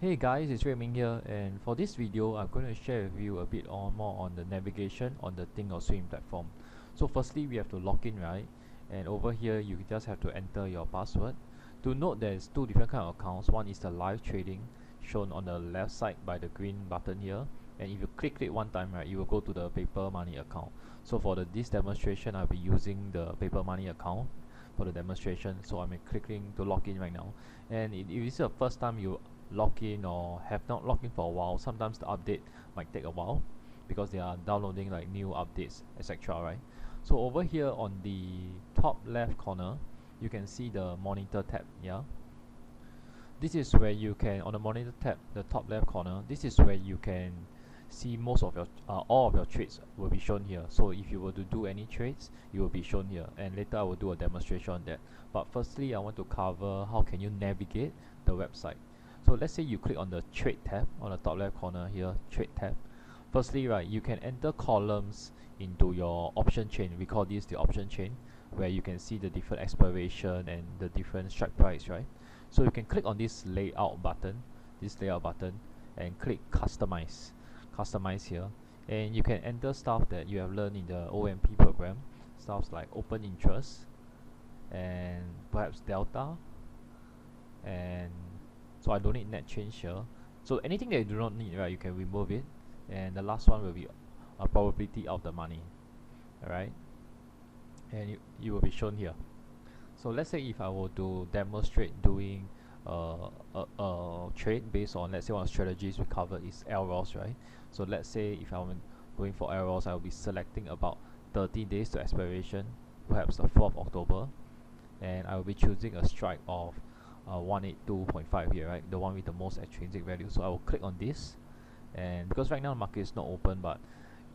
Hey guys, it's Ming here, and for this video I'm going to share with you a bit more on the navigation on the Think or Swim platform. So firstly we have to log in, right? And over here you just have to enter your password. To note, there's two different kind of accounts. One is the live trading shown on the left side by the green button here, and if you click it one time, right, you will go to the paper money account. So for this demonstration I'll be using the paper money account for the demonstration, so I'm clicking to log in right now. And if it's the first time you log in or have not logged in for a while, sometimes the update might take a while because they are downloading like new updates, etc., right? So over here on the top left corner you can see the monitor tab. Yeah, this is where you can, on the monitor tab, the top left corner, this is where you can see most of your all of your trades will be shown here. So if you were to do any trades, you will be shown here, and later I will do a demonstration on that. But firstly I want to cover how can you navigate the website. So let's say you click on the trade tab on the top left corner here, trade tab. Firstly, right, you can enter columns into your option chain. We call this the option chain, where you can see the different expiration and the different strike price, right? So you can click on this layout button, and click customize here, and you can enter stuff that you have learned in the OMP program, stuff like open interest and perhaps delta, and so I don't need net change here. So anything that you do not need, right, you can remove it. And the last one will be a probability of the money, alright, and you will be shown here. So let's say if I were to demonstrate doing a trade based on, let's say one of the strategies we covered is LROS, right? So let's say if I'm going for LROS, I will be selecting about 30 days to expiration, perhaps the 4th October, and I will be choosing a strike of 182.5 here, right, the one with the most extrinsic value. So I will click on this, and because right now the market is not open, but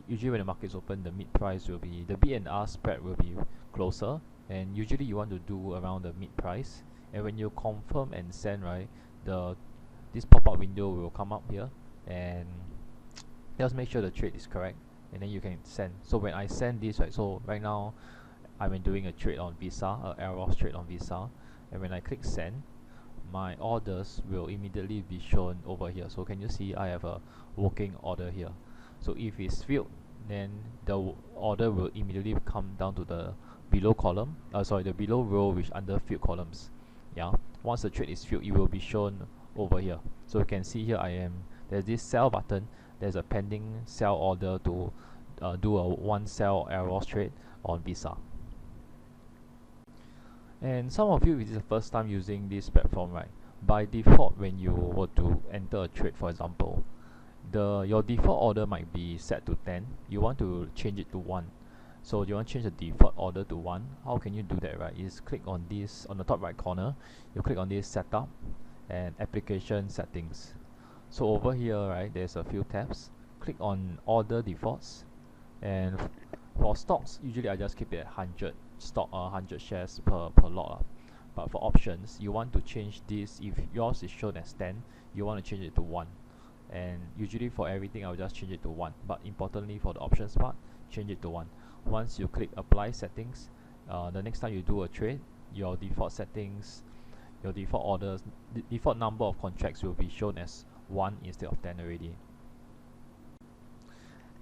usually when the market is open, the mid price will be, the B&R spread will be closer, and usually you want to do around the mid price. And when you confirm and send, right, this pop-up window will come up here, and just make sure the trade is correct, and then you can send. So when I send this, right, so right now I'm doing a trade on Visa, a LROS trade on Visa, and when I click send, my orders will immediately be shown over here. So can you see I have a working order here? So if it's filled, then the order will immediately come down to the below column, the below row, which under filled columns. Yeah, once the trade is filled, it will be shown over here. So you can see here there's this sell button. There's a pending sell order to do a one sell LROS trade on Visa. And some of you, if it's the first time using this platform, right, by default when you were to enter a trade, for example, your default order might be set to 10. You want to change it to 1. So you want to change the default order to 1. How can you do that, right? Is click on this on the top right corner. You click on this setup and application settings. So over here, right, there's a few tabs. Click on order defaults, and for stocks, usually I just keep it at 100 stock or 100 shares per lot. But for options, you want to change this. If yours is shown as 10, you want to change it to 1. And usually for everything I'll just change it to 1, but importantly for the options part, change it to 1. Once you click apply settings, the next time you do a trade, your default settings, your default orders, the default number of contracts will be shown as 1 instead of 10 already.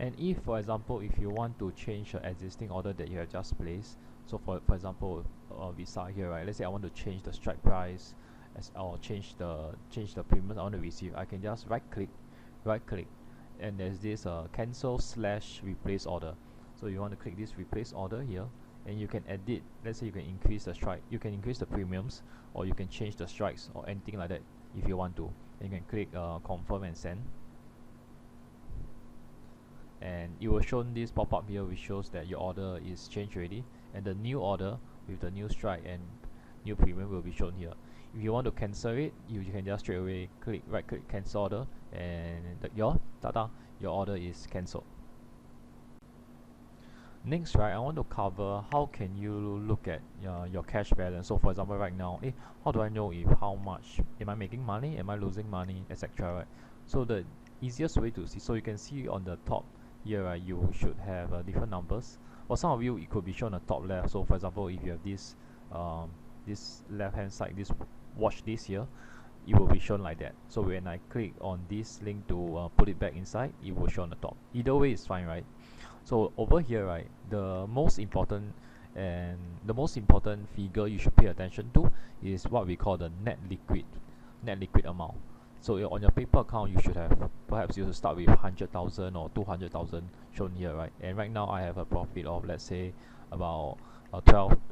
And if, for example, if you want to change an existing order that you have just placed, so for example, Visa here, right, let's say I want to change the strike price or change the premium I want to receive, I can just right click, and there's this cancel/replace order. So you want to click this replace order here, and you can edit. Let's say you can increase the strike, you can increase the premiums, or you can change the strikes or anything like that if you want to. And you can click confirm and send, and it will show this pop-up here which shows that your order is changed already, and the new order with the new strike and new premium will be shown here. If you want to cancel it, you can just straight away right click cancel order, and your order is cancelled. Next, right, I want to cover how can you look at your cash balance. So for example, right now, how do I know if how much am I making money, am I losing money, etc., right? So the easiest way to see, so you can see on the top here, right, you should have different numbers. For some of you, it could be shown on the top left. So for example, if you have this left hand side, this watch this here, it will be shown like that. So when I click on this link to put it back inside, it will show on the top. Either way is fine, right? So over here, right, the most important figure you should pay attention to is what we call the net liquid amount. So on your paper account, you should have, perhaps you should start with 100,000 or 200,000 shown here, right? And right now I have a profit of, let's say, about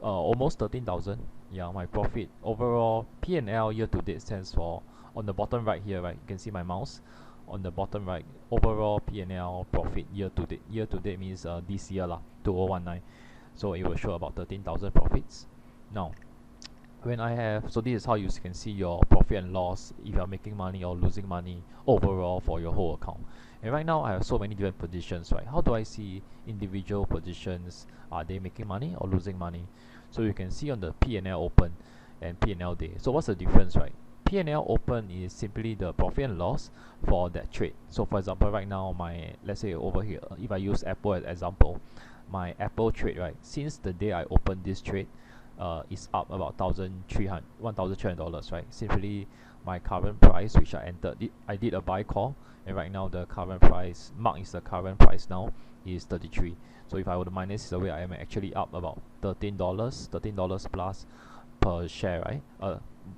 almost 13,000. Yeah, my profit overall P&L year to date stands for, on the bottom right here, right, you can see my mouse on the bottom right, overall P&L profit year to date. Year to date means this year lah, 2019. So it will show about 13,000 profits. Now when I have, so this is how you can see your profit and loss, if you're making money or losing money overall for your whole account. And right now I have so many different positions, right? How do I see individual positions? Are they making money or losing money? So you can see on the P&L open and P&L day. So what's the difference, right? P&L open is simply the profit and loss for that trade. So for example, right now let's say over here, if I use Apple as example, my Apple trade, right, since the day I opened this trade, is up about $1,300, right? Simply my current price, which I entered, I did a buy call, and right now the current price, mark is the current price now, is 33. So if I were to minus it away, I am actually up about $13 plus per share, right?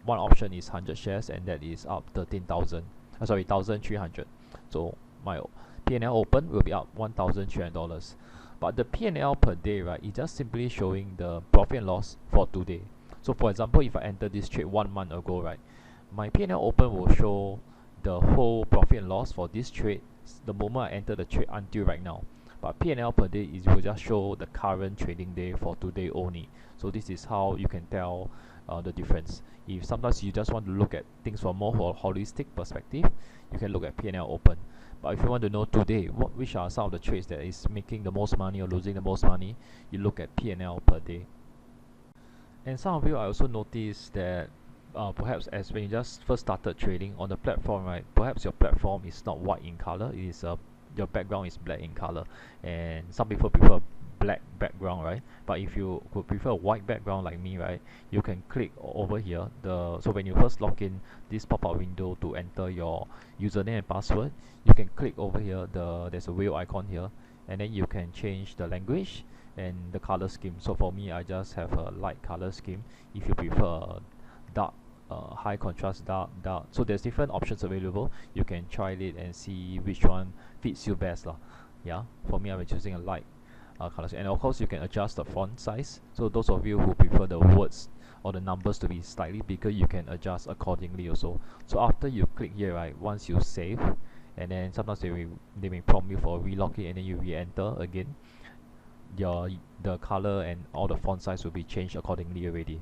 One option is 100 shares, and that is up 1,300. So my P&L open will be up $1,300. But the P&L per day, right, is just simply showing the profit and loss for today. So for example, if I enter this trade 1 month ago, right, my P&L open will show the whole profit and loss for this trade the moment I enter the trade until right now. But P&L per day will just show the current trading day for today only. So this is how you can tell the difference. If sometimes you just want to look at things from a more holistic perspective, you can look at P&L open. But if you want to know today which are some of the trades that is making the most money or losing the most money, you look at P&L per day. And some of you, I also noticed that perhaps as when you just first started trading on the platform, right, perhaps your platform is not white in color, it is your background is black in color, and some people prefer black background, right? But if you would prefer a white background like me, right, you can click over here. So when you first log in, this pop-up window to enter your username and password, you can click over here. There's a wheel icon here, and then you can change the language and the color scheme. So for me, I just have a light color scheme. If you prefer dark, high contrast, dark. So there's different options available. You can try it and see which one fits you best lah. Yeah, for me, I'm choosing a light color scheme. And of course, you can adjust the font size. So those of you who prefer the words or the numbers to be slightly bigger, you can adjust accordingly also. So after you click here, right, once you save, and then sometimes they may prompt you for relogin, and then you re-enter again, the color and all the font size will be changed accordingly already.